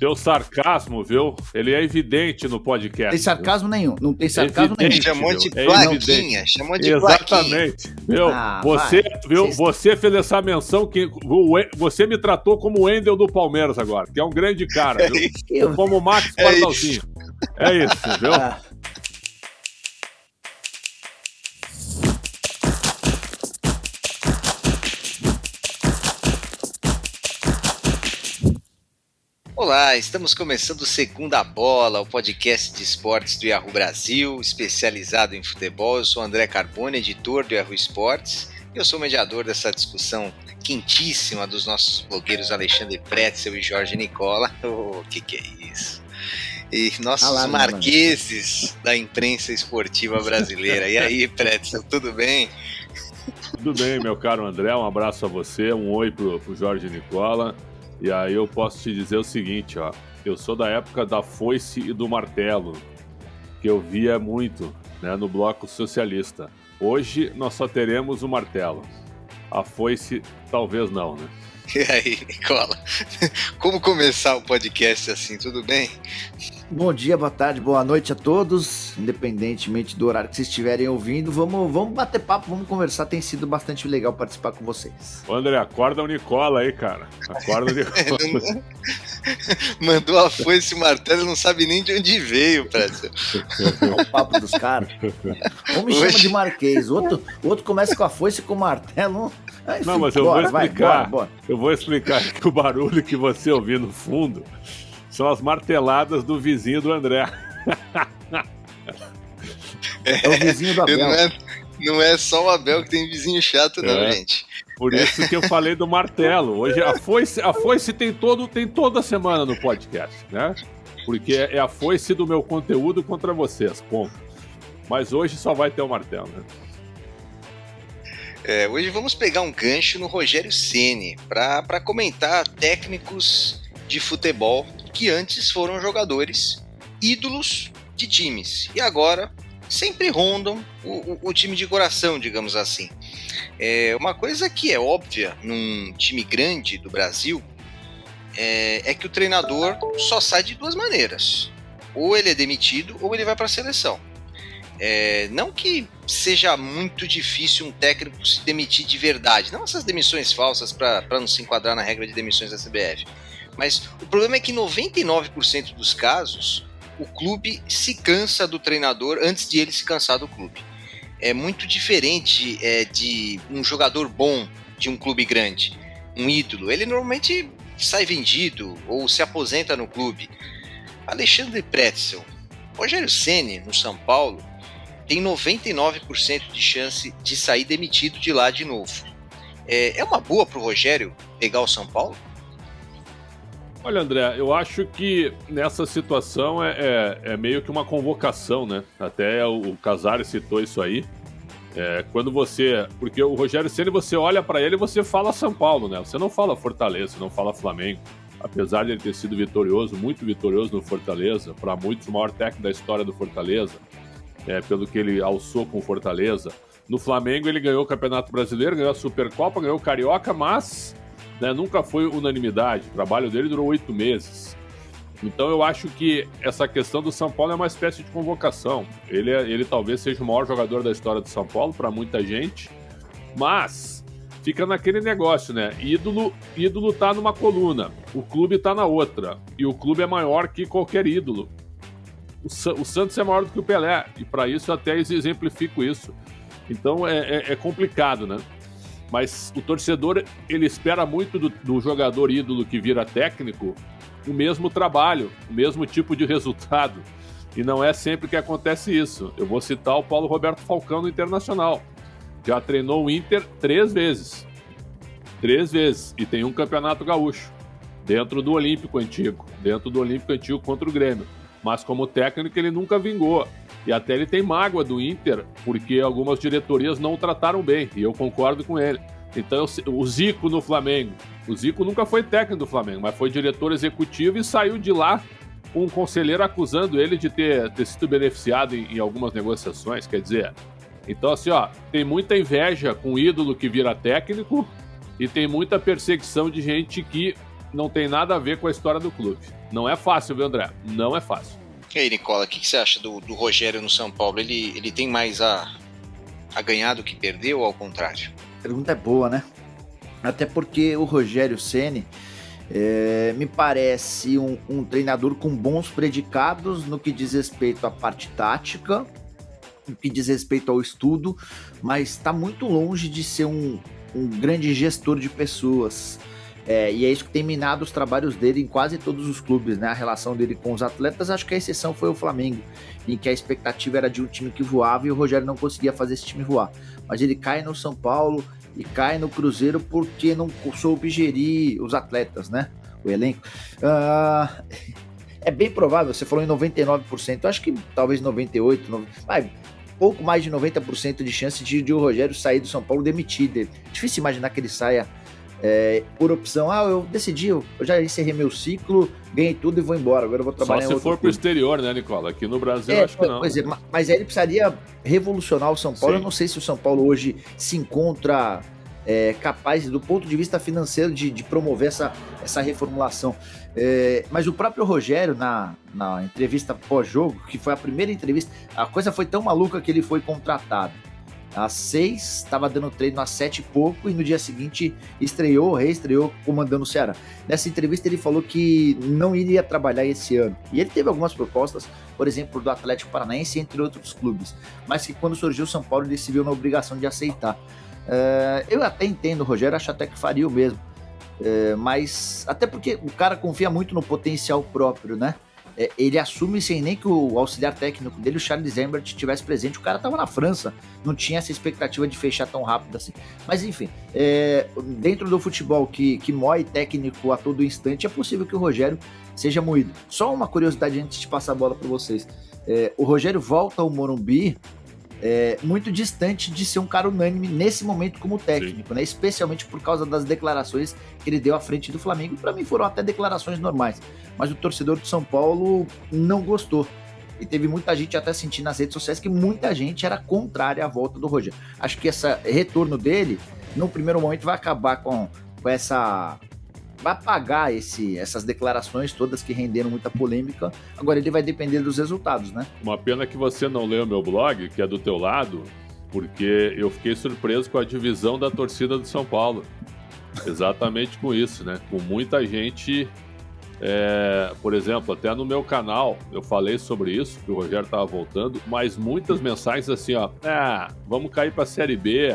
Teu sarcasmo, viu? Ele é evidente no podcast. Tem sarcasmo nenhum. Não tem sarcasmo nenhum. Chamou de plaquinha. Chamou de Exatamente. Viu? Você fez essa menção que você me tratou como o Wendel do Palmeiras agora, que é um grande cara, viu? Como o Max Pardalzinho. É isso, viu? Olá, estamos começando Segunda Bola, o podcast de esportes do Yahoo Brasil, especializado em futebol. Eu sou André Carbone, editor do Yahoo Esportes, e eu sou mediador dessa discussão quentíssima dos nossos blogueiros Alexandre Pretzel e Jorge Nicola. Que é isso? E nossos marqueses da imprensa esportiva brasileira. E aí, Pretzel, tudo bem? Tudo bem, meu caro André, um abraço a você, um oi pro Jorge Nicola. E aí eu posso te dizer o seguinte, ó, eu sou da época da foice e do martelo, que eu via muito, né, no bloco socialista. Hoje nós só teremos o martelo. A foice talvez não, né? E aí, Nicola, como começar o podcast assim, tudo bem? Bom dia, boa tarde, boa noite a todos, independentemente do horário que vocês estiverem ouvindo. Vamos bater papo, vamos conversar, tem sido bastante legal participar com vocês. Ô André, acorda o Nicola aí, cara. Acorda o Nicola. Mandou a foice e o martelo, não sabe nem de onde veio, Pretzel. É o papo dos caras. Um me chama de Marquês, outro começa com a foice e com o martelo. Enfim, não, mas eu vou explicar. Bora. Eu vou explicar que o barulho que você ouviu no fundo são as marteladas do vizinho do André. É o vizinho do Abel. Não é só o Abel que tem vizinho chato, não, gente. Por isso que eu falei do martelo. Hoje a foice tem toda semana no podcast, né? Porque é a foice do meu conteúdo contra vocês, ponto. Mas hoje só vai ter o martelo, né? Hoje vamos pegar um gancho no Rogério Ceni para comentar técnicos de futebol que antes foram jogadores, ídolos de times, e agora sempre rondam o time de coração, digamos assim. Uma coisa que é óbvia num time grande do Brasil é que o treinador só sai de duas maneiras: ou ele é demitido ou ele vai para a seleção. Não que seja muito difícil um técnico se demitir de verdade, não essas demissões falsas para não se enquadrar na regra de demissões da CBF, mas o problema é que em 99% dos casos o clube se cansa do treinador antes de ele se cansar do clube. É muito diferente de um jogador bom de um clube grande, um ídolo. Ele normalmente sai vendido ou se aposenta no clube. Alexandre Pretzel, Rogério Ceni no São Paulo tem 99% de chance de sair demitido de lá de novo. É uma boa pro Rogério pegar o São Paulo? Olha, André, eu acho que nessa situação é meio que uma convocação, né? Até o Casares citou isso aí. Porque o Rogério Ceni, você olha para ele e você fala São Paulo, né? Você não fala Fortaleza, você não fala Flamengo. Apesar de ele ter sido vitorioso, muito vitorioso no Fortaleza, para muitos o maior técnico da história do Fortaleza, pelo que ele alçou com o Fortaleza. No Flamengo ele ganhou o Campeonato Brasileiro, ganhou a Supercopa, ganhou o Carioca, mas nunca foi unanimidade. O trabalho dele durou 8 meses. Então eu acho que essa questão do São Paulo é uma espécie de convocação. Ele talvez seja o maior jogador da história do São Paulo, para muita gente, mas fica naquele negócio, né? Ídolo tá numa coluna, o clube tá na outra, e o clube é maior que qualquer ídolo. O Santos é maior do que o Pelé, e para isso eu até exemplifico isso. Então é complicado, né? Mas o torcedor, ele espera muito do jogador ídolo que vira técnico o mesmo trabalho, o mesmo tipo de resultado. E não é sempre que acontece isso. Eu vou citar o Paulo Roberto Falcão no Internacional. Já treinou o Inter 3 vezes. 3 vezes. E tem um campeonato gaúcho. Dentro do Olímpico Antigo. Dentro do Olímpico Antigo contra o Grêmio. Mas como técnico ele nunca vingou. E até ele tem mágoa do Inter, porque algumas diretorias não o trataram bem. E eu concordo com ele. Então, o Zico no Flamengo. O Zico nunca foi técnico do Flamengo, mas foi diretor executivo e saiu de lá com um conselheiro acusando ele de ter sido beneficiado em algumas negociações. Quer dizer, então assim, tem muita inveja com o ídolo que vira técnico e tem muita perseguição de gente que não tem nada a ver com a história do clube. Não é fácil, viu, André? Não é fácil. E aí, Nicola, o que você acha do Rogério no São Paulo? Ele tem mais a ganhar do que perder ou ao contrário? A pergunta é boa, né? Até porque o Rogério Ceni me parece um treinador com bons predicados no que diz respeito à parte tática, no que diz respeito ao estudo, mas está muito longe de ser um grande gestor de pessoas. E é isso que tem minado os trabalhos dele em quase todos os clubes, né? A relação dele com os atletas, acho que a exceção foi o Flamengo, em que a expectativa era de um time que voava e o Rogério não conseguia fazer esse time voar. Mas ele cai no São Paulo e cai no Cruzeiro porque não soube gerir os atletas, né? O elenco. É bem provável, você falou em 99%, eu acho que talvez 98%, pouco mais de 90% de chance de o Rogério sair do São Paulo demitido. Difícil imaginar que ele saia por opção. Eu decidi, eu já encerrei meu ciclo, ganhei tudo e vou embora, agora eu vou trabalhar só em outro se for pro exterior, né, Nicola? Aqui no Brasil acho que não. Pois é, mas aí ele precisaria revolucionar o São Paulo. Sim. Eu não sei se o São Paulo hoje se encontra capaz, do ponto de vista financeiro, de promover essa reformulação. Mas o próprio Rogério, na entrevista pós-jogo, que foi a primeira entrevista, a coisa foi tão maluca que ele foi contratado às 6, estava dando treino às 7 e pouco, e no dia seguinte reestreou comandando o Ceará. Nessa entrevista ele falou que não iria trabalhar esse ano, e ele teve algumas propostas, por exemplo, do Atlético Paranaense, entre outros clubes, mas que quando surgiu o São Paulo ele se viu na obrigação de aceitar. Eu até entendo o Rogério, acho até que faria o mesmo, mas até porque o cara confia muito no potencial próprio, né? Ele assume sem nem que o auxiliar técnico dele, o Charles Lambert, estivesse presente. O cara estava na França, não tinha essa expectativa de fechar tão rápido assim. Mas enfim, dentro do futebol que moe técnico a todo instante, é possível que o Rogério seja moído. Só uma curiosidade antes de passar a bola para vocês. O Rogério volta ao Morumbi muito distante de ser um cara unânime nesse momento como técnico, né? Especialmente por causa das declarações que ele deu à frente do Flamengo. Para mim foram até declarações normais, mas o torcedor do São Paulo não gostou. E teve muita gente até sentindo nas redes sociais que muita gente era contrária à volta do Rogério. Acho que esse retorno dele, no primeiro momento, vai acabar com essa... vai apagar essas declarações todas que renderam muita polêmica. Agora ele vai depender dos resultados, né? Uma pena que você não leu o meu blog, que é do teu lado, porque eu fiquei surpreso com a divisão da torcida do São Paulo. Exatamente com isso, né? Com muita gente... por exemplo, até no meu canal eu falei sobre isso, que o Rogério estava voltando, mas muitas mensagens assim, vamos cair para a Série B,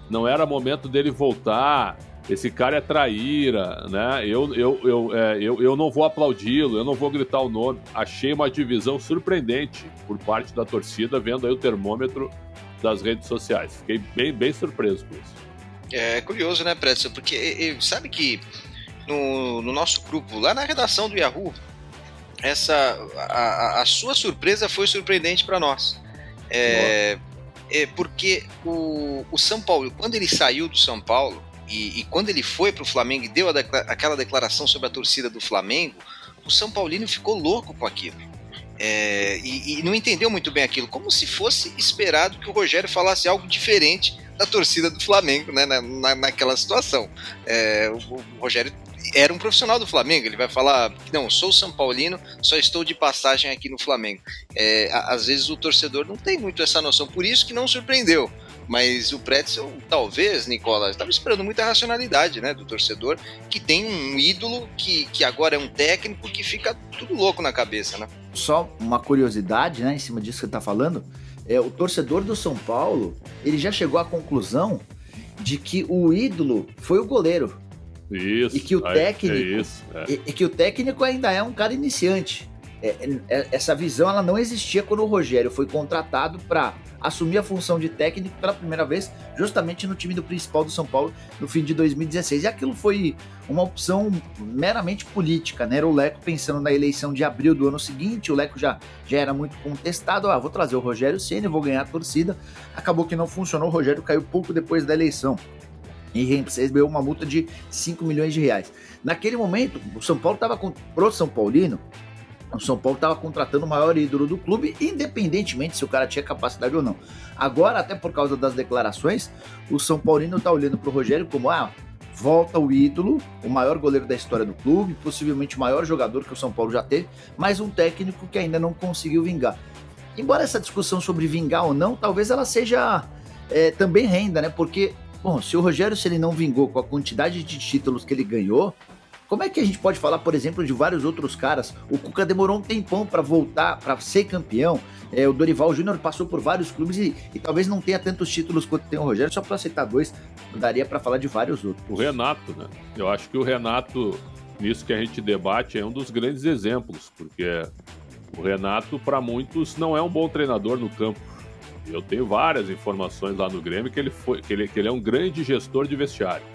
não era momento dele voltar... Esse cara é traíra, né? Eu não vou aplaudi-lo, eu não vou gritar o nome. Achei uma divisão surpreendente por parte da torcida, vendo aí o termômetro das redes sociais. Fiquei bem, bem surpreso com isso. É curioso, né, Pretzel? Porque sabe que no nosso grupo, lá na redação do Yahoo, a sua surpresa foi surpreendente para nós. Porque o São Paulo, quando ele saiu do São Paulo, e quando ele foi para o Flamengo e deu aquela declaração sobre a torcida do Flamengo, o São Paulino ficou louco com aquilo. E não entendeu muito bem aquilo, como se fosse esperado que o Rogério falasse algo diferente da torcida do Flamengo, né, naquela situação. O Rogério era um profissional do Flamengo, ele vai falar, não, sou São Paulino, só estou de passagem aqui no Flamengo. Às vezes o torcedor não tem muito essa noção, por isso que não surpreendeu. Mas o Pretzel, talvez, Nicola, estava esperando muita racionalidade, né, do torcedor, que tem um ídolo que agora é um técnico que fica tudo louco na cabeça, né? Só uma curiosidade, né, em cima disso que você está falando, o torcedor do São Paulo, ele já chegou à conclusão de que o ídolo foi o goleiro. Isso. E que o técnico, e que o técnico ainda é um cara iniciante. Essa visão ela não existia quando o Rogério foi contratado para assumir a função de técnico pela primeira vez, justamente no time do principal do São Paulo no fim de 2016. E aquilo foi uma opção meramente política, né? Era o Leco pensando na eleição de abril do ano seguinte, o Leco já era muito contestado. Vou trazer o Rogério Ceni, vou ganhar a torcida. Acabou que não funcionou, o Rogério caiu pouco depois da eleição e recebeu uma multa de 5 milhões de reais. Naquele momento, o São Paulo estava pro São Paulino. O São Paulo estava contratando o maior ídolo do clube, independentemente se o cara tinha capacidade ou não. Agora, até por causa das declarações, o São Paulino está olhando para o Rogério como, volta o ídolo, o maior goleiro da história do clube, possivelmente o maior jogador que o São Paulo já teve, mas um técnico que ainda não conseguiu vingar. Embora essa discussão sobre vingar ou não, talvez ela seja também renda, né? Porque, bom, se o Rogério, se ele não vingou com a quantidade de títulos que ele ganhou, como é que a gente pode falar, por exemplo, de vários outros caras? O Cuca demorou um tempão para voltar, para ser campeão. O Dorival Júnior passou por vários clubes e talvez não tenha tantos títulos quanto tem o Rogério, só para citar 2, daria para falar de vários outros. O Renato, né? Eu acho que o Renato, nisso que a gente debate, é um dos grandes exemplos, porque o Renato, para muitos, não é um bom treinador no campo. Eu tenho várias informações lá no Grêmio que ele é um grande gestor de vestiário.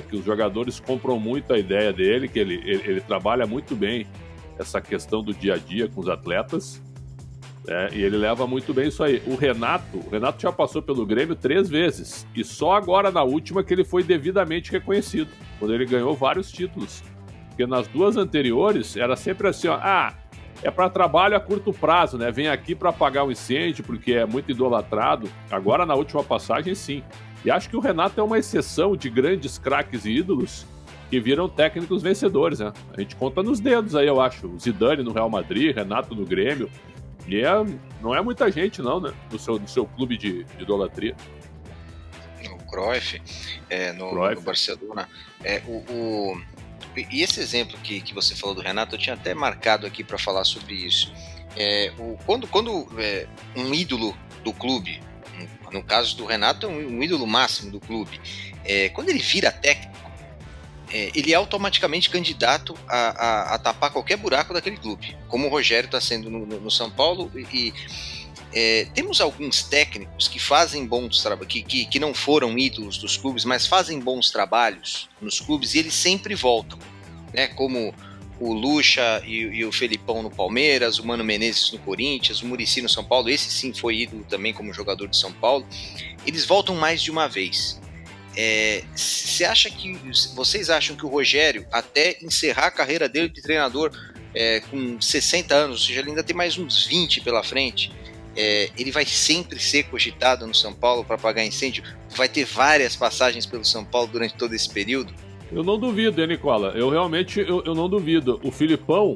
Que os jogadores compram muito a ideia dele, que ele trabalha muito bem essa questão do dia a dia com os atletas, e ele leva muito bem isso aí. O Renato já passou pelo Grêmio 3 vezes, e só agora na última que ele foi devidamente reconhecido, quando ele ganhou vários títulos, porque nas 2 anteriores era sempre assim, é para trabalho a curto prazo, né? Vem aqui para apagar um incêndio porque é muito idolatrado. Agora na última passagem sim. E acho que o Renato é uma exceção de grandes craques e ídolos que viram técnicos vencedores, né? A gente conta nos dedos aí, eu acho. O Zidane no Real Madrid, Renato no Grêmio. E não é muita gente, não, né? No seu clube de idolatria. O Cruyff, no Barcelona. E esse exemplo que você falou do Renato, eu tinha até marcado aqui para falar sobre isso. Quando um ídolo do clube, no caso do Renato, é um ídolo máximo do clube, quando ele vira técnico, ele é automaticamente candidato a tapar qualquer buraco daquele clube, como o Rogério está sendo no São Paulo. Temos alguns técnicos que fazem bons trabalhos, que não foram ídolos dos clubes, mas fazem bons trabalhos nos clubes e eles sempre voltam, né? Como o Lucha e o Felipão no Palmeiras, o Mano Menezes no Corinthians, o Muricy no São Paulo, esse sim foi ídolo também como jogador de São Paulo. Eles voltam mais de uma vez. Vocês acham que o Rogério, até encerrar a carreira dele de treinador com 60 anos, ou seja, ele ainda tem mais uns 20 pela frente, ele vai sempre ser cogitado no São Paulo para apagar incêndio? Vai ter várias passagens pelo São Paulo durante todo esse período? Eu não duvido, hein, Nicola? Eu realmente não duvido. O Filipão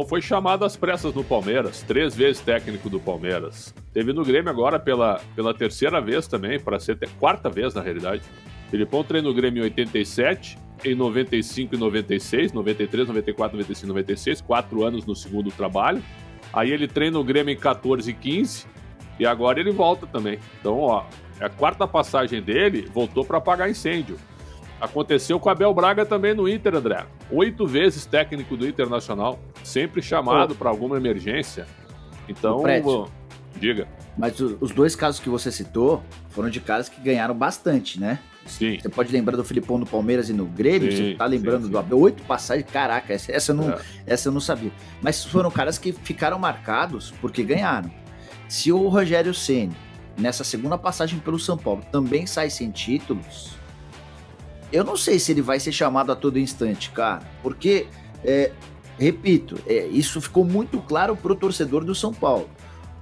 foi chamado às pressas no Palmeiras, 3 vezes técnico do Palmeiras. Teve no Grêmio agora pela 3ª vez também, para ser 4ª vez na realidade. O Filipão treinou o Grêmio em 87, em 95 e 96, 93, 94, 95 e 96, 4 anos no segundo trabalho. Aí ele treina o Grêmio em 14 e 15, e agora ele volta também. Então, é a 4ª passagem dele, voltou para apagar incêndio. Aconteceu com o Abel Braga também no Inter, André. 8 vezes técnico do Internacional, sempre chamado para alguma emergência. Então, diga. Mas os 2 casos que você citou foram de caras que ganharam bastante, né? Sim. Você pode lembrar do Filipão no Palmeiras e no Grêmio, sim, você tá lembrando do Abel, 8 passagens, caraca, essa eu não sabia. Mas foram caras que ficaram marcados porque ganharam. Se o Rogério Ceni, nessa segunda passagem pelo São Paulo, também sai sem títulos, eu não sei se ele vai ser chamado a todo instante, cara, porque, repito, isso ficou muito claro pro torcedor do São Paulo.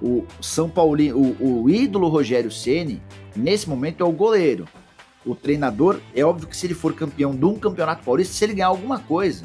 O São Paulino, o ídolo Rogério Ceni, nesse momento é o goleiro. O treinador, é óbvio que se ele for campeão de um campeonato paulista, se ele ganhar alguma coisa,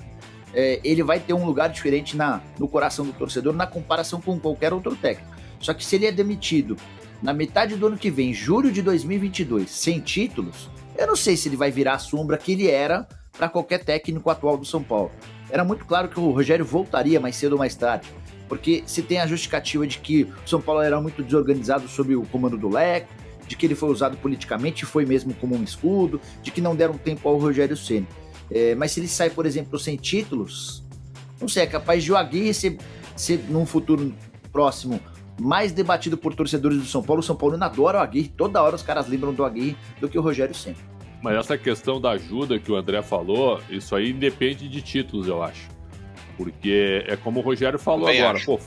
ele vai ter um lugar diferente no coração do torcedor na comparação com qualquer outro técnico. Só que se ele é demitido na metade do ano que vem, julho de 2022, sem títulos, eu não sei se ele vai virar a sombra que ele era para qualquer técnico atual do São Paulo. Era muito claro que o Rogério voltaria mais cedo ou mais tarde, porque se tem a justificativa de que o São Paulo era muito desorganizado sob o comando do Leco, de que ele foi usado politicamente e foi mesmo como um escudo, de que não deram tempo ao Rogério Ceni. Mas se ele sai, por exemplo, sem títulos, não sei, é capaz de o Aguirre ser num futuro próximo mais debatido por torcedores do São Paulo. O São Paulo adora o Aguirre, toda hora os caras lembram do Aguirre do que o Rogério Ceni. Mas essa questão da ajuda que o André falou, isso aí independe de títulos, eu acho. Porque é como o Rogério falou agora. Pô,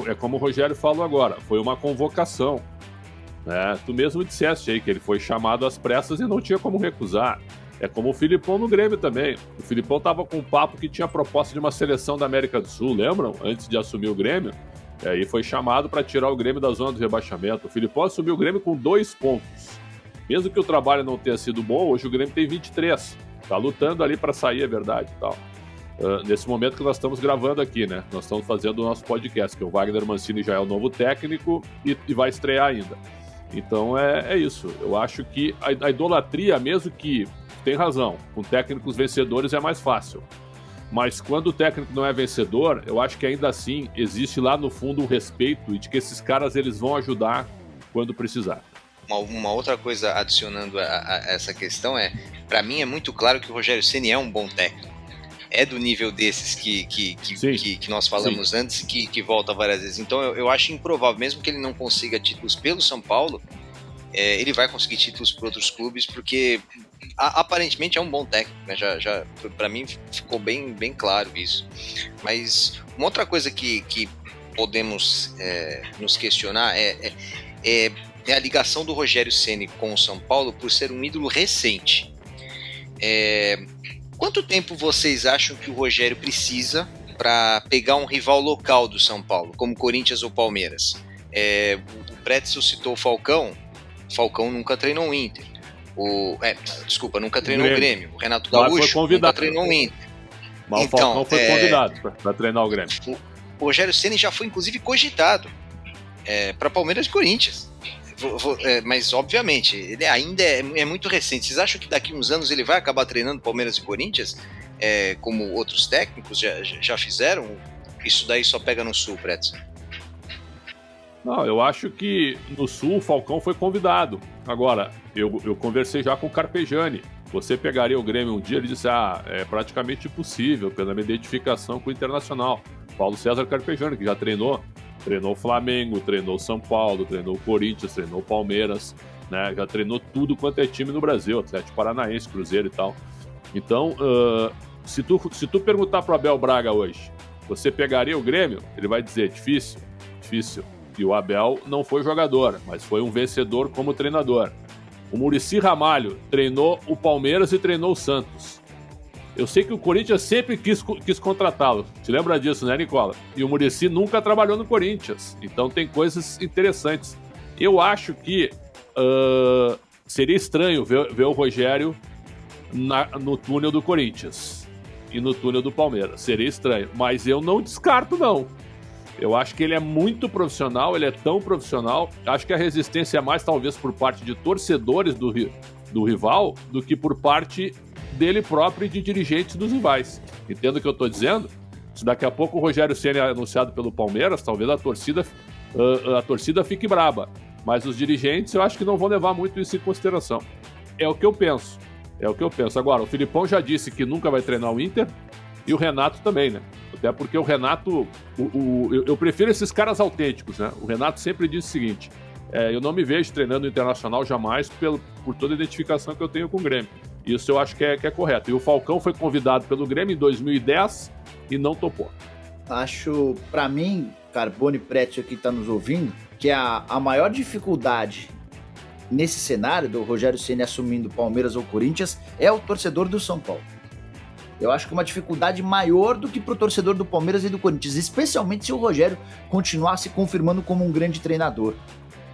é como o Rogério falou agora, foi uma convocação. Tu mesmo disseste aí que ele foi chamado às pressas e não tinha como recusar. É como o Filipão no Grêmio também. O Filipão tava com um papo que tinha proposta de uma seleção da América do Sul, lembram? Antes de assumir o Grêmio. E foi chamado para tirar o Grêmio da zona do rebaixamento. O Filipão assumiu o Grêmio com 2 pontos. Mesmo que o trabalho não tenha sido bom, hoje o Grêmio tem 23. Tá lutando ali para sair, é verdade e tal. Nesse momento que nós estamos gravando aqui, né? Nós estamos fazendo o nosso podcast, que o Wagner Mancini já é o novo técnico e vai estrear ainda. Então é isso. Eu acho que a idolatria, mesmo que tem razão, com técnicos vencedores é mais fácil. Mas quando o técnico não é vencedor, eu acho que ainda assim existe lá no fundo um respeito e de que esses caras eles vão ajudar quando precisar. Uma outra coisa adicionando a essa questão para mim é muito claro que o Rogério Ceni é um bom técnico. É do nível desses que nós falamos antes e que volta várias vezes. Então eu acho improvável, mesmo que ele não consiga títulos pelo São Paulo, ele vai conseguir títulos por outros clubes, porque aparentemente é um bom técnico, né? Já para mim ficou bem claro isso. Mas uma outra coisa que podemos nos questionar é a ligação do Rogério Ceni com o São Paulo por ser um ídolo recente. Quanto tempo vocês acham que o Rogério precisa para pegar um rival local do São Paulo, como Corinthians ou Palmeiras? O Pretzel citou o Falcão. O Falcão nunca treinou o Inter. Nunca treinou o Grêmio. O Renato Gaúcho nunca treinou o Inter. Mas o Falcão foi convidado para treinar o Grêmio. O Rogério Ceni já foi, inclusive, cogitado para Palmeiras e Corinthians. Mas, obviamente, ele ainda é muito recente. Vocês acham que daqui uns anos ele vai acabar treinando Palmeiras e Corinthians, como outros técnicos já fizeram? Isso daí só pega no Sul, Pretzel? Não, eu acho que no Sul o Falcão foi convidado. Agora, eu conversei já com o Carpegiani. Você pegaria o Grêmio um dia, ele disse, é praticamente impossível, pela minha identificação com o Internacional. Paulo César Carpegiani, que já treinou o Flamengo, treinou o São Paulo, treinou o Corinthians, treinou o Palmeiras, né? Já treinou tudo quanto é time no Brasil, Atlético Paranaense, Cruzeiro e tal. Então, se tu perguntar pro Abel Braga hoje, você pegaria o Grêmio? Ele vai dizer, difícil. E o Abel não foi jogador, mas foi um vencedor como treinador. O Muricy Ramalho treinou o Palmeiras e treinou o Santos. Eu sei que o Corinthians sempre quis contratá-lo. Te lembra disso, né, Nicola? E o Muricy nunca trabalhou no Corinthians. Então tem coisas interessantes. Eu acho que seria estranho ver o Rogério no túnel do Corinthians e no túnel do Palmeiras. Seria estranho. Mas eu não descarto, não. Eu acho que ele é muito profissional, ele é tão profissional. Acho que a resistência é mais, talvez, por parte de torcedores do rival do que por parte dele próprio e de dirigentes dos rivais. Entendo o que eu estou dizendo? Se daqui a pouco o Rogério Ceni é anunciado pelo Palmeiras, talvez a torcida fique braba. Mas os dirigentes eu acho que não vão levar muito isso em consideração. É o que eu penso. Agora, o Filipão já disse que nunca vai treinar o Inter e o Renato também, né? Até porque o Renato... eu prefiro esses caras autênticos, né? O Renato sempre diz o seguinte, eu não me vejo treinando o Internacional jamais por toda a identificação que eu tenho com o Grêmio. Isso eu acho que é correto. E o Falcão foi convidado pelo Grêmio em 2010 e não topou. Acho, pra mim, Carbone Pretzel que tá nos ouvindo, que a maior dificuldade nesse cenário do Rogério Ceni assumindo Palmeiras ou Corinthians é o torcedor do São Paulo. Eu acho que uma dificuldade maior do que pro torcedor do Palmeiras e do Corinthians, especialmente se o Rogério continuar se confirmando como um grande treinador.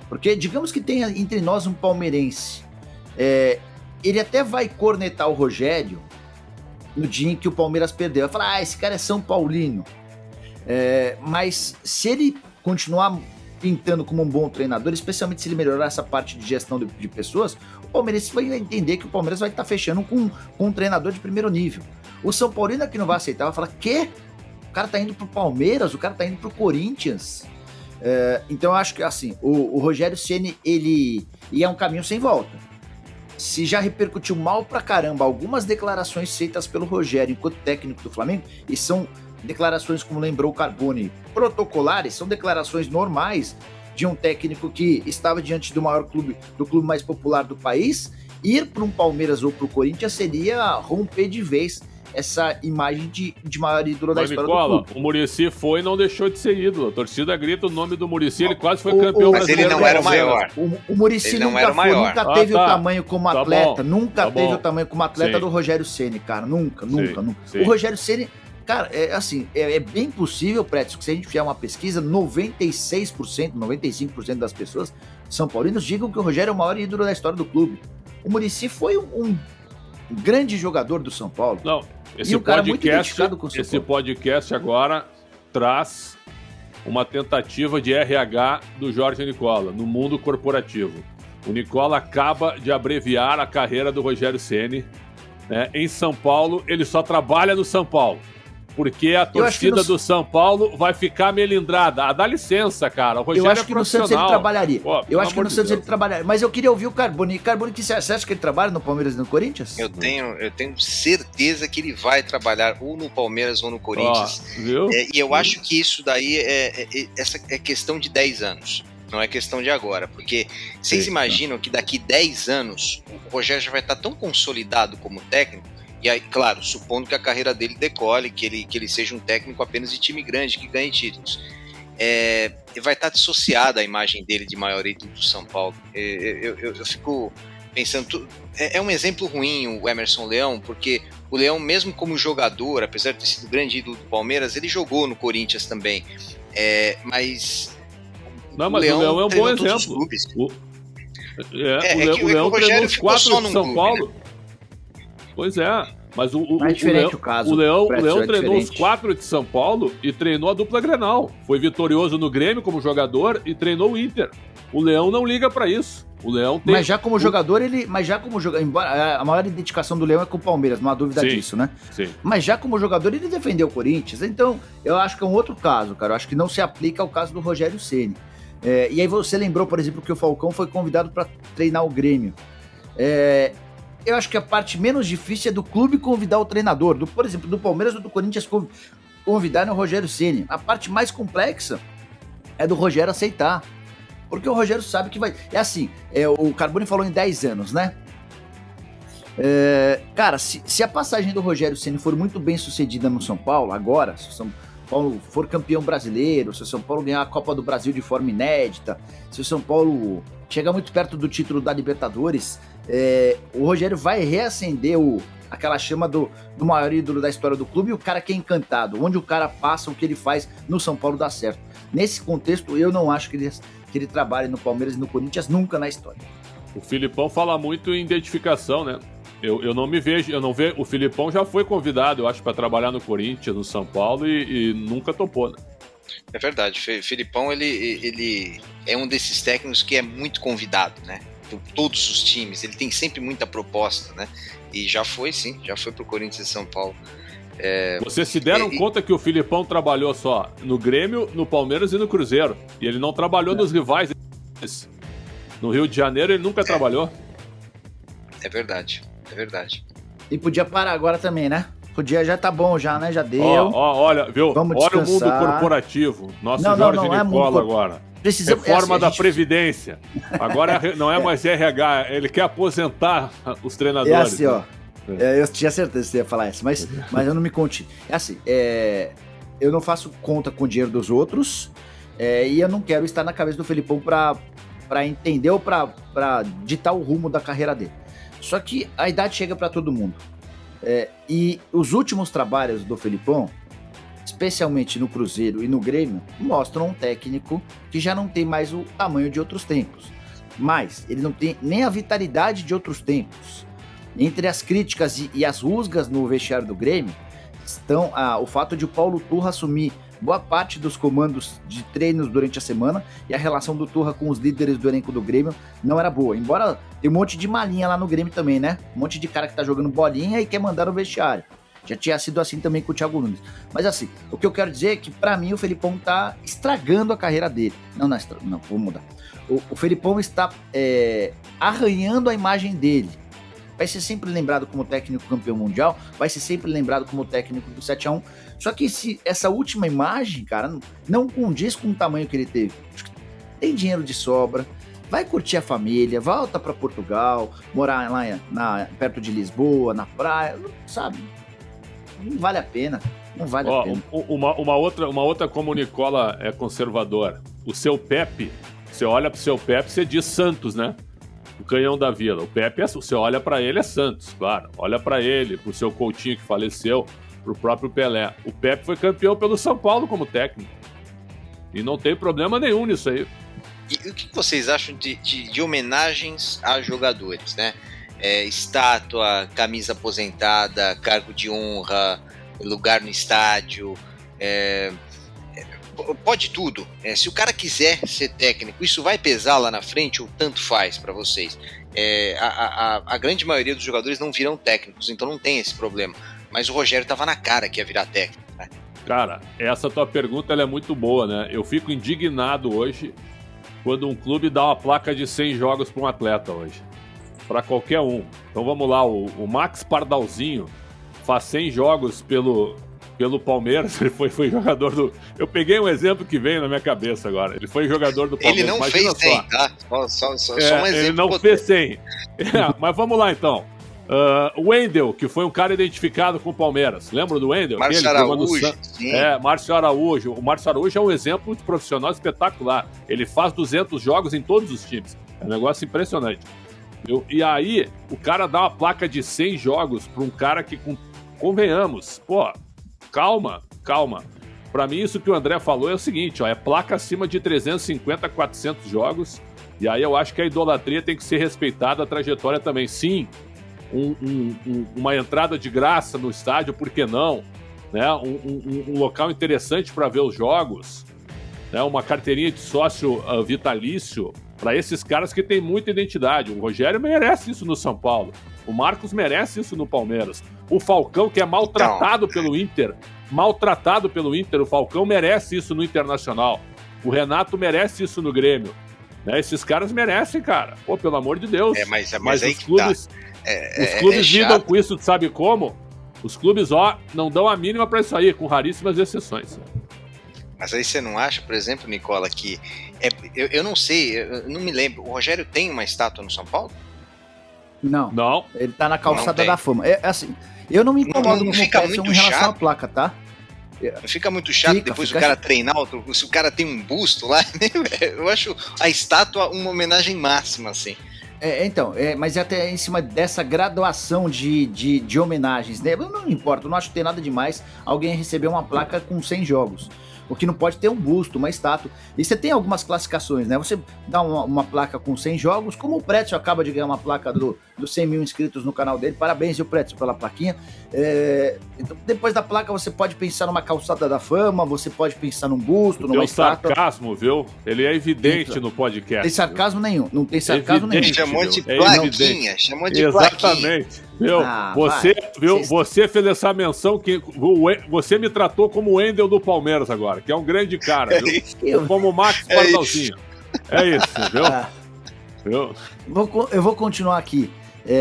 Porque, digamos que tenha entre nós um palmeirense, ele até vai cornetar o Rogério no dia em que o Palmeiras perdeu. Vai falar, esse cara é São Paulino. Mas se ele continuar pintando como um bom treinador, especialmente se ele melhorar essa parte de gestão de pessoas, o palmeirense vai entender que o Palmeiras vai estar fechando com um treinador de primeiro nível. O São Paulino aqui não vai aceitar, vai falar, quê? O cara tá indo pro Palmeiras, o cara tá indo pro Corinthians. Então eu acho que assim, o Rogério Ceni, ele é um caminho sem volta. Se já repercutiu mal pra caramba algumas declarações feitas pelo Rogério enquanto técnico do Flamengo, e são declarações, como lembrou o Carbone, protocolares, são declarações normais de um técnico que estava diante do maior clube, do clube mais popular do país. Ir para um Palmeiras ou para o Corinthians seria romper de vez essa imagem de maior ídolo da história Nicola, do clube. O Muricy foi e não deixou de ser ídolo. A torcida grita o nome do Muricy, ele quase foi campeão brasileiro. Mas ele não era o maior. O Muricy nunca teve o tamanho como atleta, nunca teve o tamanho como atleta do Rogério Ceni, cara, nunca. Sim. O Rogério Ceni, cara, é bem possível, Pretzel, que se a gente fizer uma pesquisa, 96%, 95% das pessoas São Paulinos digam que o Rogério é o maior ídolo da história do clube. O Muricy foi um grande jogador do São Paulo. Não, e um cara muito identificado com o São Esse Paulo. podcast agora traz uma tentativa de RH do Jorge Nicola no mundo corporativo. O Nicola acaba de abreviar a carreira do Rogério Ceni, né? Em São Paulo, ele só trabalha no São Paulo. Porque a torcida do São Paulo vai ficar melindrada. Dá licença, cara. O Rogério eu acho que no Santos ele trabalharia. Eu acho que no Santos ele trabalharia. Mas eu queria ouvir o Carboni. Carboni, que você acha que ele trabalha no Palmeiras e no Corinthians? Eu tenho certeza que ele vai trabalhar ou no Palmeiras ou no Corinthians. Viu? E eu acho que isso daí essa é questão de 10 anos. Não é questão de agora. Porque vocês imaginam que daqui 10 anos o Rogério já vai estar tão consolidado como técnico. E aí, claro, supondo que a carreira dele decole, que ele seja um técnico apenas de time grande, que ganhe títulos. Vai estar dissociada a imagem dele de maior ídolo do São Paulo. Eu fico pensando... É um exemplo ruim o Emerson Leão, porque o Leão, mesmo como jogador, apesar de ter sido grande ídolo do Palmeiras, ele jogou no Corinthians também. Mas o Leão é um bom exemplo. O Leão treinou os 4 de São Paulo. Pois é, mas o Leão treinou os 4 de São Paulo e treinou a dupla Grenal. Foi vitorioso no Grêmio como jogador e treinou o Inter. O Leão não liga pra isso. O Leão tem... Mas já como jogador, embora a maior identificação do Leão é com o Palmeiras, não há dúvida disso, né? Sim. Mas já como jogador, ele defendeu o Corinthians. Então, eu acho que é um outro caso, cara. Eu acho que não se aplica ao caso do Rogério Ceni. E aí você lembrou, por exemplo, que o Falcão foi convidado para treinar o Grêmio. Eu acho que a parte menos difícil é do clube convidar o treinador. Por exemplo, do Palmeiras ou do Corinthians convidarem o Rogério Ceni. A parte mais complexa é do Rogério aceitar. Porque o Rogério sabe que vai... o Carboni falou em 10 anos, né? Cara, se a passagem do Rogério Ceni for muito bem sucedida no São Paulo, agora, se o São Paulo for campeão brasileiro, se o São Paulo ganhar a Copa do Brasil de forma inédita, se o São Paulo chegar muito perto do título da Libertadores... o Rogério vai reacender aquela chama do maior ídolo da história do clube, e o cara que é encantado, onde o cara passa, o que ele faz no São Paulo dá certo. Nesse contexto, eu não acho que ele trabalhe no Palmeiras e no Corinthians nunca na história. O Filipão fala muito em identificação, né? Eu não vejo. O Filipão já foi convidado, eu acho, para trabalhar no Corinthians, no São Paulo e nunca topou, né? É verdade, Filipão ele é um desses técnicos que é muito convidado, né? Por todos os times, ele tem sempre muita proposta, né? E já foi pro Corinthians e São Paulo. Vocês se deram conta que o Filipão trabalhou só no Grêmio, no Palmeiras e no Cruzeiro, e ele não trabalhou nos rivais. No Rio de Janeiro ele nunca trabalhou. É verdade. E podia parar agora também, né? Podia, já tá bom já, né? Já deu. Olha, viu? Vamos olha o descansar. mundo corporativo. Nosso Jorge Nicola agora. Reforma da Previdência. Agora não é mais RH, ele quer aposentar os treinadores. Eu tinha certeza que você ia falar isso, mas eu não me conte. Eu não faço conta com o dinheiro dos outros, e eu não quero estar na cabeça do Felipão pra entender ou pra ditar o rumo da carreira dele. Só que a idade chega pra todo mundo. E os últimos trabalhos do Felipão, especialmente no Cruzeiro e no Grêmio, mostram um técnico que já não tem mais o tamanho de outros tempos. Mas ele não tem nem a vitalidade de outros tempos. Entre as críticas e as rusgas no vestiário do Grêmio, estão o fato de o Paulo Turra assumir boa parte dos comandos de treinos durante a semana, e a relação do Turra com os líderes do elenco do Grêmio não era boa. Embora tem um monte de malinha lá no Grêmio também, né? Um monte de cara que tá jogando bolinha e quer mandar no vestiário. Já tinha sido assim também com o Thiago Nunes. Mas assim, o que eu quero dizer é que pra mim o Felipão tá estragando a carreira dele. Não, vou mudar. O Felipão está arranhando a imagem dele. Vai ser sempre lembrado como técnico campeão mundial, vai ser sempre lembrado como técnico do 7-1. Só que essa última imagem, cara, não condiz com o tamanho que ele teve. Tem dinheiro de sobra, vai curtir a família, volta pra Portugal, morar lá perto de Lisboa, na praia, sabe? Não vale a pena. Não vale a pena. Uma outra como o Nicola é conservador. O seu Pepe, você olha pro seu Pepe, você diz Santos, né? O canhão da Vila. O Pepe, você olha pra ele, é Santos, claro. Olha pra ele, pro seu Coutinho que faleceu, pro próprio Pelé. O Pepe foi campeão pelo São Paulo como técnico. E não tem problema nenhum nisso aí. E o que vocês acham de homenagens a jogadores, né? Estátua, camisa aposentada, cargo de honra, lugar no estádio, pode tudo. Se o cara quiser ser técnico, isso vai pesar lá na frente ou tanto faz para vocês? A grande maioria dos jogadores não viram técnicos, então não tem esse problema. Mas o Rogério tava na cara que ia virar técnico, né? Cara, essa tua pergunta ela é muito boa, né? Eu fico indignado hoje quando um clube dá uma placa de 100 jogos para um atleta hoje. Para qualquer um. Então vamos lá, o Max Pardalzinho faz 100 jogos pelo Palmeiras, ele foi jogador do... Eu peguei um exemplo que veio na minha cabeça agora. Ele foi jogador do Palmeiras. Ele não fez 100, tá? Só um exemplo. Ele não fez 100. Mas vamos lá então. O Wendel, que foi um cara identificado com o Palmeiras. Lembra do Wendel? Márcio Araújo. Márcio Araújo. O Márcio Araújo é um exemplo de profissional espetacular. Ele faz 200 jogos em todos os times. É um negócio impressionante. E aí, o cara dá uma placa de 100 jogos para um cara que, convenhamos, pô, calma. Para mim, isso que o André falou é o seguinte, ó, é placa acima de 350, 400 jogos. E aí eu acho que a idolatria tem que ser respeitada, a trajetória também. Sim, uma entrada de graça no estádio, por que não? Né? Um local interessante para ver os jogos, né? Uma carteirinha de sócio vitalício para esses caras que têm muita identidade. O Rogério merece isso no São Paulo, o Marcos merece isso no Palmeiras, o Falcão, que é maltratado pelo Inter, o Falcão merece isso no Internacional, o Renato merece isso no Grêmio, né? Esses caras merecem, cara, pô, pelo amor de Deus. Mas os clubes... Os clubes lidam com isso, sabe como? Os clubes, não dão a mínima pra isso aí, com raríssimas exceções. Mas aí você não acha, por exemplo, Nicola, que... eu não sei, eu não me lembro. O Rogério tem uma estátua no São Paulo? Não. Ele tá na calçada da fama. Assim, eu não me incomodo com o Petson em relação à placa, tá? Não fica muito chato depois o cara treinar, se o cara tem um busto lá, né? Eu acho a estátua uma homenagem máxima, assim. Mas até em cima dessa graduação de homenagens, né? Não importa, eu não acho que tem nada demais alguém receber uma placa com 100 jogos. O que não pode ter um busto, uma estátua. E você tem algumas classificações, né? Você dá uma placa com 100 jogos, como o Pretzel acaba de ganhar uma placa dos 100 mil inscritos no canal dele. Parabéns, viu, Pretzel, pela plaquinha. Então, depois da placa, você pode pensar numa calçada da fama, você pode pensar num busto, numa estátua. Tem sarcasmo, viu? Ele é evidente no podcast. Tem sarcasmo nenhum. Não tem sarcasmo nenhum. Chamou de plaquinha. Exatamente. Você fez essa menção que você me tratou como o Wendel do Palmeiras agora, que é um grande cara, viu? Como o Max Pardalzinho. É isso, viu? Eu vou continuar aqui,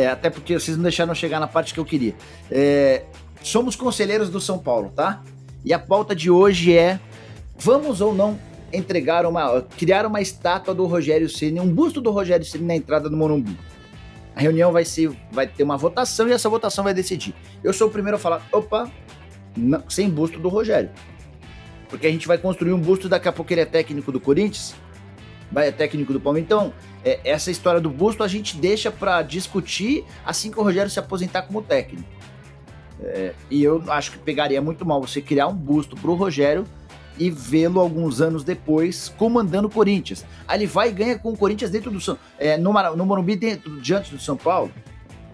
até porque vocês não deixaram chegar na parte que eu queria. Somos conselheiros do São Paulo, tá? E a pauta de hoje é: vamos ou não criar uma estátua do Rogério Ceni, um busto do Rogério Ceni na entrada do Morumbi? A reunião vai ter uma votação e essa votação vai decidir. Eu sou o primeiro a falar, não, sem busto do Rogério. Porque a gente vai construir um busto, daqui a pouco ele é técnico do Corinthians, é técnico do Palmeiras. Então, essa história do busto a gente deixa para discutir assim que o Rogério se aposentar como técnico. E eu acho que pegaria muito mal você criar um busto pro Rogério e vê-lo alguns anos depois comandando o Corinthians. Aí ele vai e ganha com o Corinthians dentro do no Morumbi, diante do São Paulo.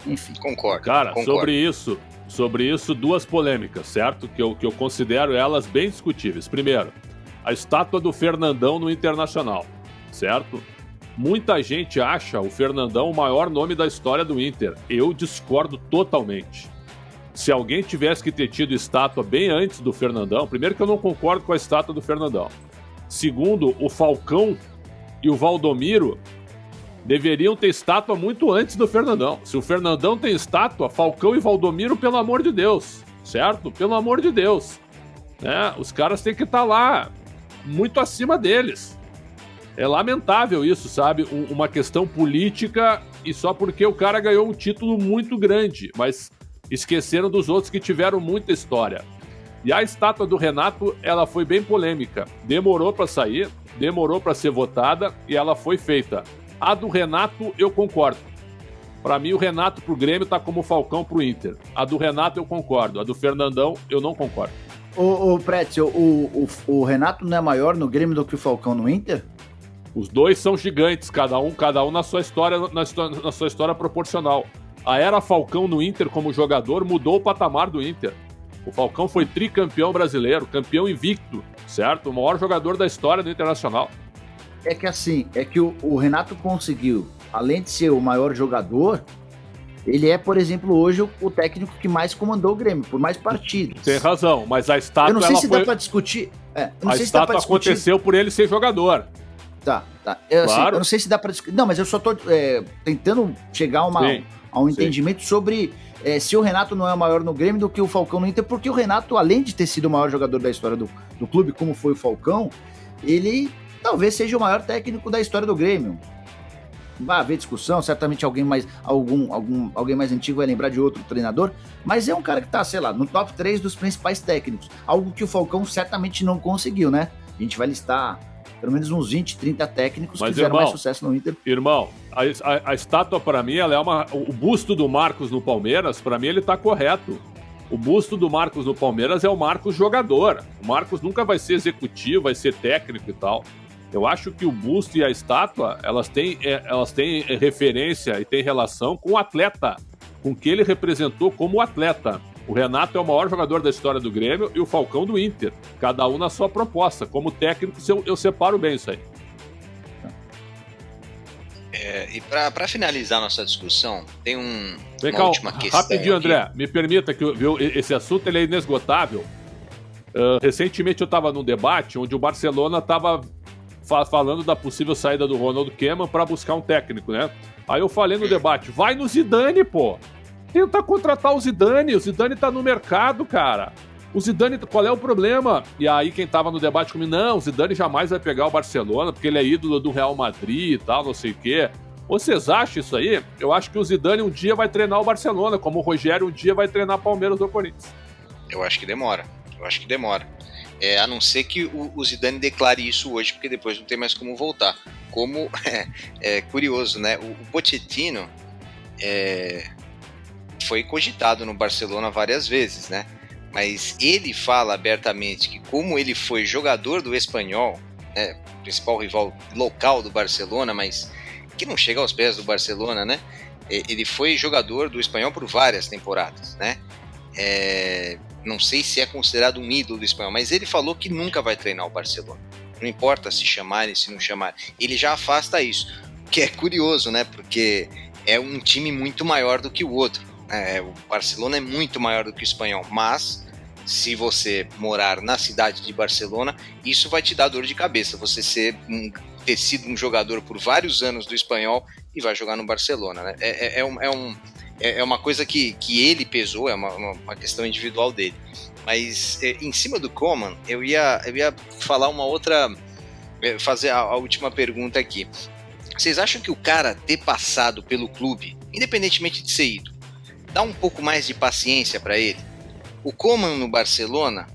Enfim. Concordo. Cara, sobre isso, duas polêmicas, certo? Que eu considero elas bem discutíveis. Primeiro, a estátua do Fernandão no Internacional, certo? Muita gente acha o Fernandão o maior nome da história do Inter. Eu discordo totalmente. Se alguém tivesse que ter tido estátua bem antes do Fernandão, primeiro que eu não concordo com a estátua do Fernandão. Segundo, o Falcão e o Valdomiro deveriam ter estátua muito antes do Fernandão. Se o Fernandão tem estátua, Falcão e Valdomiro, pelo amor de Deus, certo? Pelo amor de Deus. Os caras têm que estar lá, muito acima deles. É lamentável isso, sabe? Uma questão política e só porque o cara ganhou um título muito grande, mas esqueceram dos outros que tiveram muita história. E a estátua do Renato, ela foi bem polêmica. Demorou para sair, demorou para ser votada e ela foi feita. A do Renato, eu concordo. Para mim, o Renato pro Grêmio tá como o Falcão pro Inter. A do Renato, eu concordo. A do Fernandão, eu não concordo. Pretzel, o Renato não é maior no Grêmio do que o Falcão no Inter? Os dois são gigantes, cada um na sua história, na sua história proporcional. A era Falcão no Inter como jogador mudou o patamar do Inter. O Falcão foi tricampeão brasileiro, campeão invicto, certo? O maior jogador da história do Internacional. É que assim, o Renato conseguiu, além de ser o maior jogador, ele é, por exemplo, hoje o técnico que mais comandou o Grêmio, por mais partidas. Tem razão, mas a estátua... Eu não sei se dá pra discutir... A estátua aconteceu por ele ser jogador. Tá. Eu Claro. não sei se dá pra discutir... Não, mas eu só tô tentando chegar a um entendimento sobre se o Renato não é maior no Grêmio do que o Falcão no Inter, porque o Renato, além de ter sido o maior jogador da história do clube, como foi o Falcão, ele talvez seja o maior técnico da história do Grêmio. Vai haver discussão, certamente alguém mais antigo vai lembrar de outro treinador, mas é um cara que tá, sei lá, no top 3 dos principais técnicos, algo que o Falcão certamente não conseguiu, né? A gente vai listar pelo menos uns 20, 30 técnicos que fizeram mais sucesso no Inter. Irmão, a estátua pra mim, ela é o busto do Marcos no Palmeiras, pra mim ele tá correto. O busto do Marcos no Palmeiras é o Marcos jogador. O Marcos nunca vai ser executivo, vai ser técnico e tal. Eu acho que o busto e a estátua, elas têm referência e têm relação com o atleta, com o que ele representou como atleta. O Renato é o maior jogador da história do Grêmio e o Falcão do Inter. Cada um na sua proposta. Como técnico, eu separo bem isso aí. E para finalizar nossa discussão, tem Vem uma cá, última questão. rapidinho, aqui. André. Me permita que esse assunto ele é inesgotável. Recentemente eu estava num debate onde o Barcelona estava falando da possível saída do Ronald Koeman para buscar um técnico, né? Aí eu falei no debate, vai no Zidane, pô. Tenta contratar o Zidane tá no mercado, cara. O Zidane, qual é o problema? E aí quem tava no debate comigo, não, o Zidane jamais vai pegar o Barcelona, porque ele é ídolo do Real Madrid e tal, não sei o quê. Vocês acham isso aí? Eu acho que o Zidane um dia vai treinar o Barcelona, como o Rogério um dia vai treinar Palmeiras ou Corinthians. Eu acho que demora. A não ser que o Zidane declare isso hoje, porque depois não tem mais como voltar. Como é curioso, né? O Pochettino foi cogitado no Barcelona várias vezes, né? Mas ele fala abertamente que como ele foi jogador do Espanhol, né, principal rival local do Barcelona, mas que não chega aos pés do Barcelona, né? Ele foi jogador do Espanhol por várias temporadas, né? Não sei se é considerado um ídolo do Espanhol, mas ele falou que nunca vai treinar o Barcelona. Não importa se chamarem, se não chamarem. Ele já afasta isso, que é curioso, né? Porque é um time muito maior do que o outro. O Barcelona é muito maior do que o Espanhol, mas se você morar na cidade de Barcelona, isso vai te dar dor de cabeça. Você ter sido um jogador por vários anos do Espanhol e vai jogar no Barcelona, né? É uma coisa que ele pesou, é uma questão individual dele. Mas em cima do Koeman, eu ia falar uma outra, fazer a última pergunta aqui. Vocês acham que o cara ter passado pelo clube, independentemente de ser ídolo, dá um pouco mais de paciência para ele? O Koeman no Barcelona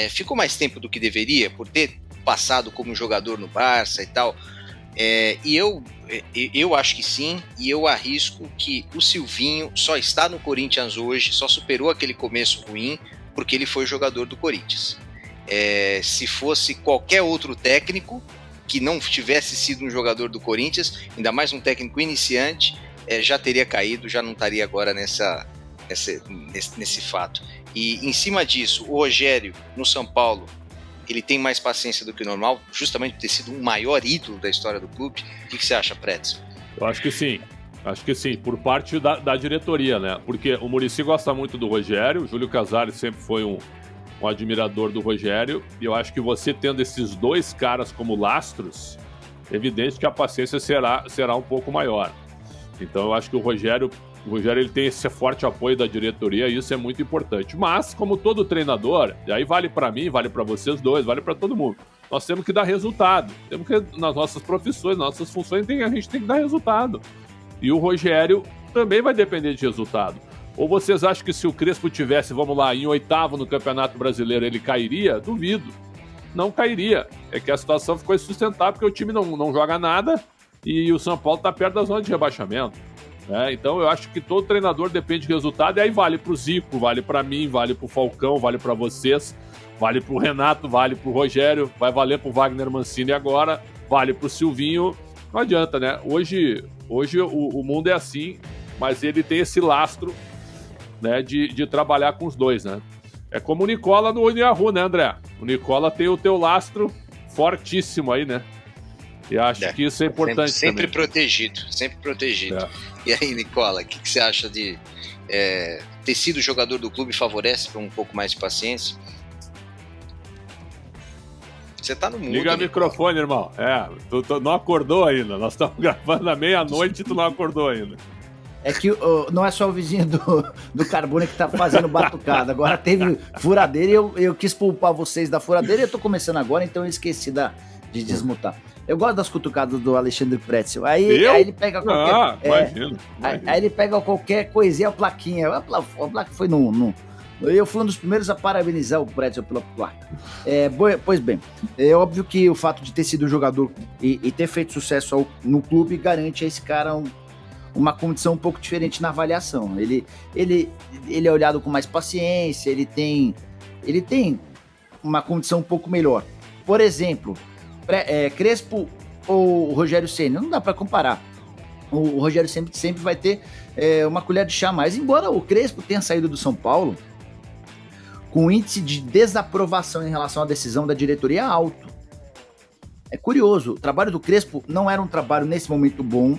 ficou mais tempo do que deveria, por ter passado como jogador no Barça e tal. E eu acho que sim, e eu arrisco que o Silvinho só está no Corinthians hoje, só superou aquele começo ruim, porque ele foi jogador do Corinthians. Se fosse qualquer outro técnico que não tivesse sido um jogador do Corinthians, ainda mais um técnico iniciante, já teria caído, já não estaria agora nesse fato. E em cima disso, o Rogério no São Paulo, ele tem mais paciência do que o normal, justamente por ter sido um maior ídolo da história do clube. O que você acha, Pretzel? Eu acho que sim, por parte da diretoria, né? Porque o Muricy gosta muito do Rogério, o Júlio Casares sempre foi um admirador do Rogério, e eu acho que você tendo esses dois caras como lastros, é evidente que a paciência será um pouco maior. Então eu acho que o Rogério ele tem esse forte apoio da diretoria e isso é muito importante. Mas, como todo treinador, e aí vale para mim, vale para vocês dois, vale para todo mundo, nós temos que dar resultado. Temos que, nas nossas profissões, nas nossas funções, a gente tem que dar resultado. E o Rogério também vai depender de resultado. Ou vocês acham que se o Crespo tivesse, vamos lá, em 8º no Campeonato Brasileiro, ele cairia? Duvido. Não cairia. É que a situação ficou insustentável porque o time não joga nada e o São Paulo está perto da zona de rebaixamento. Então eu acho que todo treinador depende de resultado, e aí vale pro Zico, vale para mim, vale pro Falcão, vale para vocês, vale pro Renato, vale pro Rogério, vai valer pro Wagner Mancini agora, vale pro Silvinho, não adianta, né? Hoje o mundo é assim, mas ele tem esse lastro, né, de trabalhar com os dois, né? É como o Nicola no Uniahu, né, André? O Nicola tem o teu lastro fortíssimo aí, né? E acho que isso é importante sempre também. Sempre protegido. E aí, Nicola, o que você acha de ter sido jogador do clube favorece para um pouco mais de paciência? Você tá no mundo. Liga o microfone, irmão. Tu não acordou ainda. Nós estamos gravando à meia-noite e tu não acordou ainda. É que não é só o vizinho do Carbone que tá fazendo batucada. Agora teve furadeira e eu quis poupar vocês da furadeira e eu tô começando agora, então eu esqueci de desmutar. Eu gosto das cutucadas do Alexandre Pretzel. Aí ele pega qualquer... Imagino. Aí ele pega qualquer coisinha, a plaquinha. A placa foi eu fui um dos primeiros a parabenizar o Pretzel pela placa. Pois bem, é óbvio que o fato de ter sido jogador e ter feito sucesso no clube garante a esse cara uma condição um pouco diferente na avaliação. Ele é olhado com mais paciência, ele tem uma condição um pouco melhor. Por exemplo, Crespo ou Rogério Ceni, não dá para comparar. O Rogério sempre vai ter uma colher de chá a mais, embora o Crespo tenha saído do São Paulo com índice de desaprovação em relação à decisão da diretoria alto. É curioso, o trabalho do Crespo não era um trabalho nesse momento bom,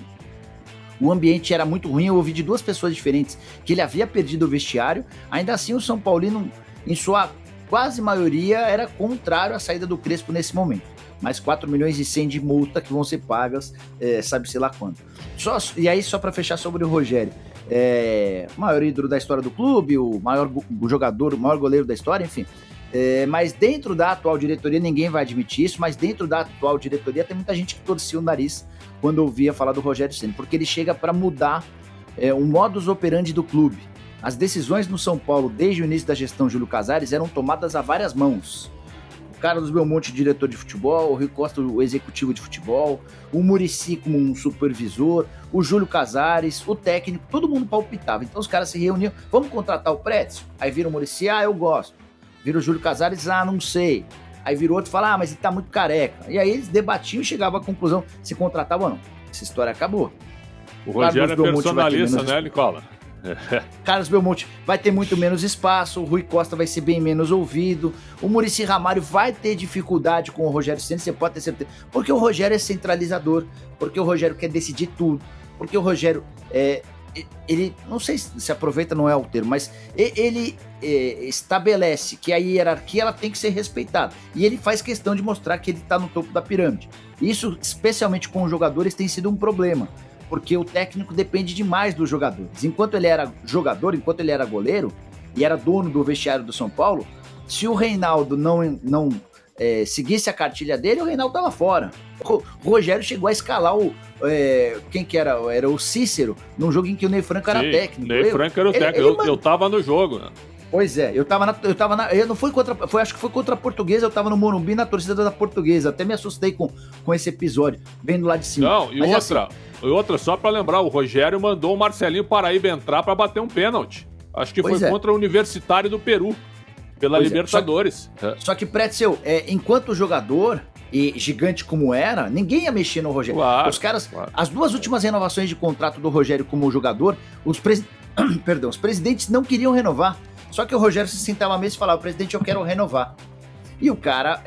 o ambiente era muito ruim, eu ouvi de duas pessoas diferentes que ele havia perdido o vestiário, ainda assim o São Paulino, em sua quase maioria, era contrário à saída do Crespo nesse momento. Mais 4 milhões e 100 de multa que vão ser pagas, sabe-se lá quando. E aí, só para fechar sobre o Rogério, o maior ídolo da história do clube, o maior jogador, o maior goleiro da história, enfim. Mas dentro da atual diretoria, ninguém vai admitir isso, mas dentro da atual diretoria tem muita gente que torcia o nariz quando ouvia falar do Rogério Ceni, porque ele chega para mudar o modus operandi do clube. As decisões no São Paulo, desde o início da gestão Júlio Casares, eram tomadas a várias mãos. O Carlos Belmonte, diretor de futebol, o Rui Costa, o executivo de futebol, o Muricy como um supervisor, o Júlio Casares, o técnico, todo mundo palpitava. Então os caras se reuniam, vamos contratar o Pretzel? Aí vira o Muricy, eu gosto. Vira o Júlio Casares, não sei. Aí vira o outro e fala, mas ele tá muito careca. E aí eles debatiam e chegavam à conclusão se contratava ou não. Essa história acabou. O Rogério é personalista, né, Nicola? Carlos Belmonte vai ter muito menos espaço, o Rui Costa vai ser bem menos ouvido, o Muricy Ramalho vai ter dificuldade com o Rogério Ceni, você pode ter certeza, porque o Rogério é centralizador, porque o Rogério quer decidir tudo, porque o Rogério, ele, não sei se aproveita, não é o termo, mas ele estabelece que a hierarquia ela tem que ser respeitada, e ele faz questão de mostrar que ele está no topo da pirâmide. Isso, especialmente com os jogadores, tem sido um problema, porque o técnico depende demais dos jogadores. Enquanto ele era jogador, enquanto ele era goleiro e era dono do vestiário do São Paulo, se o Reinaldo não seguisse a cartilha dele, o Reinaldo estava fora. O Rogério chegou a escalar quem que era? Era o Cícero, num jogo em que o Ney Franco era técnico. Ney Franco era o técnico, eu tava no jogo. Né? Pois é, eu não fui acho que foi contra a Portuguesa, eu tava no Morumbi na torcida da Portuguesa, até me assustei com esse episódio, vendo lá de cima. Não, e outra, só pra lembrar, o Rogério mandou o Marcelinho Paraíba entrar pra bater um pênalti. Acho que foi contra o Universitário do Peru, pela Libertadores. Só que, Pretzel, enquanto jogador, e gigante como era, ninguém ia mexer no Rogério. Claro, os caras, as duas últimas renovações de contrato do Rogério como jogador, os presidentes não queriam renovar. Só que o Rogério se sentava à mesa e falava, presidente, eu quero renovar. E o cara,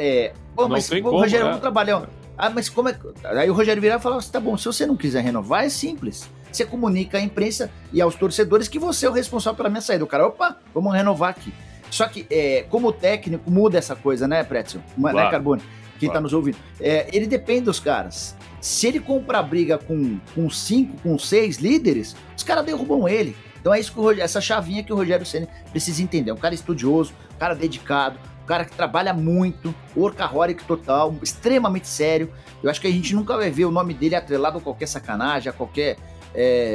Rogério, vamos trabalhar. Mas como é que... Aí o Rogério virava e falava assim, tá bom, se você não quiser renovar, é simples. Você comunica à imprensa e aos torcedores que você é o responsável pela minha saída. O cara, vamos renovar aqui. Só que, como técnico, muda essa coisa, né, Pretzel? Claro, né, Carbone? Quem tá nos ouvindo. Ele depende dos caras. Se ele comprar briga com 5, com 6 líderes, os caras derrubam ele. Então é isso que essa chavinha que o Rogério Ceni precisa entender. É um cara estudioso, um cara dedicado, um cara que trabalha muito, workaholic total, extremamente sério. Eu acho que a gente nunca vai ver o nome dele atrelado a qualquer sacanagem, a qualquer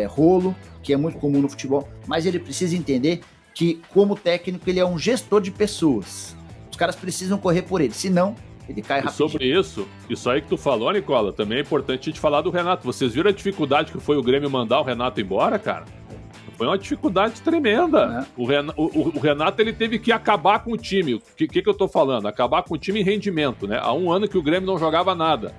rolo, que é muito comum no futebol. Mas ele precisa entender que, como técnico, ele é um gestor de pessoas. Os caras precisam correr por ele, senão ele cai rapidinho. Sobre isso aí que tu falou, Nicola, também é importante a gente falar do Renato. Vocês viram a dificuldade que foi o Grêmio mandar o Renato embora, cara? Foi uma dificuldade tremenda. O Renato, ele teve que acabar com o time. O que eu tô falando? Acabar com o time em rendimento, né? Há um ano que o Grêmio não jogava nada.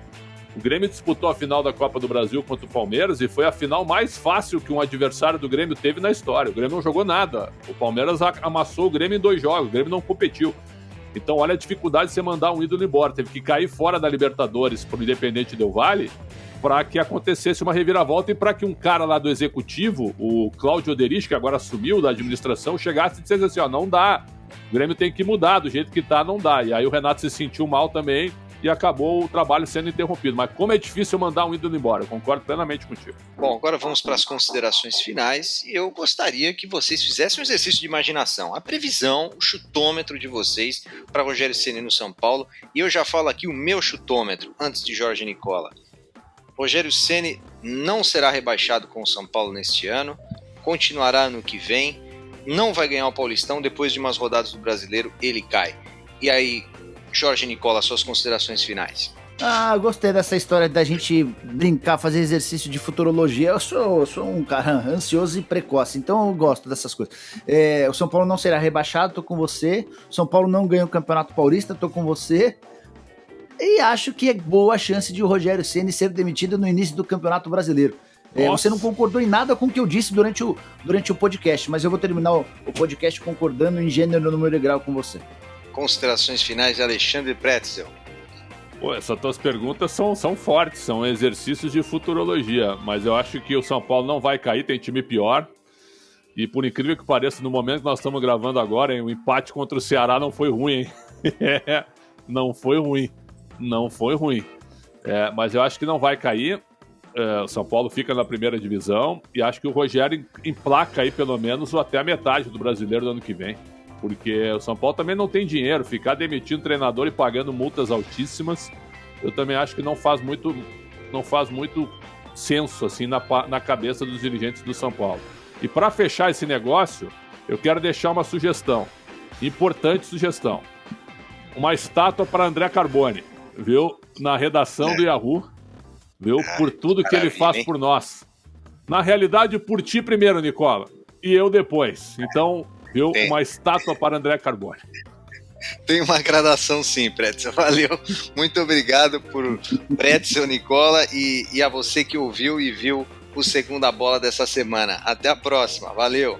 O Grêmio disputou a final da Copa do Brasil contra o Palmeiras e foi a final mais fácil que um adversário do Grêmio teve na história. O Grêmio não jogou nada. O Palmeiras amassou o Grêmio em 2 jogos. O Grêmio não competiu. Então, olha a dificuldade de você mandar um ídolo embora. Teve que cair fora da Libertadores pro Independente Del Valle para que acontecesse uma reviravolta e para que um cara lá do executivo, o Cláudio Oderich, que agora assumiu da administração, chegasse e dissesse assim, ó, não dá. O Grêmio tem que mudar, do jeito que tá, não dá. E aí o Renato se sentiu mal também e acabou o trabalho sendo interrompido. Mas como é difícil mandar um ídolo embora, eu concordo plenamente contigo. Bom, agora vamos para as considerações finais e eu gostaria que vocês fizessem um exercício de imaginação. A previsão, o chutômetro de vocês para Rogério Ceni no São Paulo. E eu já falo aqui o meu chutômetro, antes de Jorge Nicola. Rogério Ceni não será rebaixado com o São Paulo neste ano, continuará ano que vem, não vai ganhar o Paulistão, depois de umas rodadas do Brasileiro ele cai. E aí, Jorge Nicola, suas considerações finais. Gostei dessa história da gente brincar, fazer exercício de futurologia. Eu sou um cara ansioso e precoce, então eu gosto dessas coisas. O São Paulo não será rebaixado, tô com você. O São Paulo não ganha o Campeonato Paulista, tô com você. E acho que é boa a chance de o Rogério Ceni ser demitido no início do Campeonato Brasileiro. Você não concordou em nada com o que eu disse durante o podcast, mas eu vou terminar o podcast concordando em gênero, número e grau com você. Considerações finais de Alexandre Pretzel. Pô, essas tuas perguntas são fortes, são exercícios de futurologia, mas eu acho que o São Paulo não vai cair, tem time pior. E por incrível que pareça, no momento que nós estamos gravando agora, hein, o empate contra o Ceará não foi ruim, hein? Não foi ruim. Não foi ruim. Mas eu acho que não vai cair. O São Paulo fica na primeira divisão e acho que o Rogério emplaca aí pelo menos até a metade do Brasileiro do ano que vem. Porque o São Paulo também não tem dinheiro. Ficar demitindo treinador e pagando multas altíssimas, eu também acho que não faz muito senso assim, na cabeça dos dirigentes do São Paulo. E para fechar esse negócio, eu quero deixar uma sugestão. Importante sugestão. Uma estátua para André Carbone, viu? Na redação do Yahoo, viu? Por tudo que ele faz por nós. Na realidade, por ti primeiro, Nicola. E eu depois. Então, viu? Uma estátua para André Carbone. Tem uma gradação sim, Pretzel. Valeu. Muito obrigado por Pretzel, Nicola, e a você que ouviu e viu o Segunda Bola dessa semana. Até a próxima. Valeu.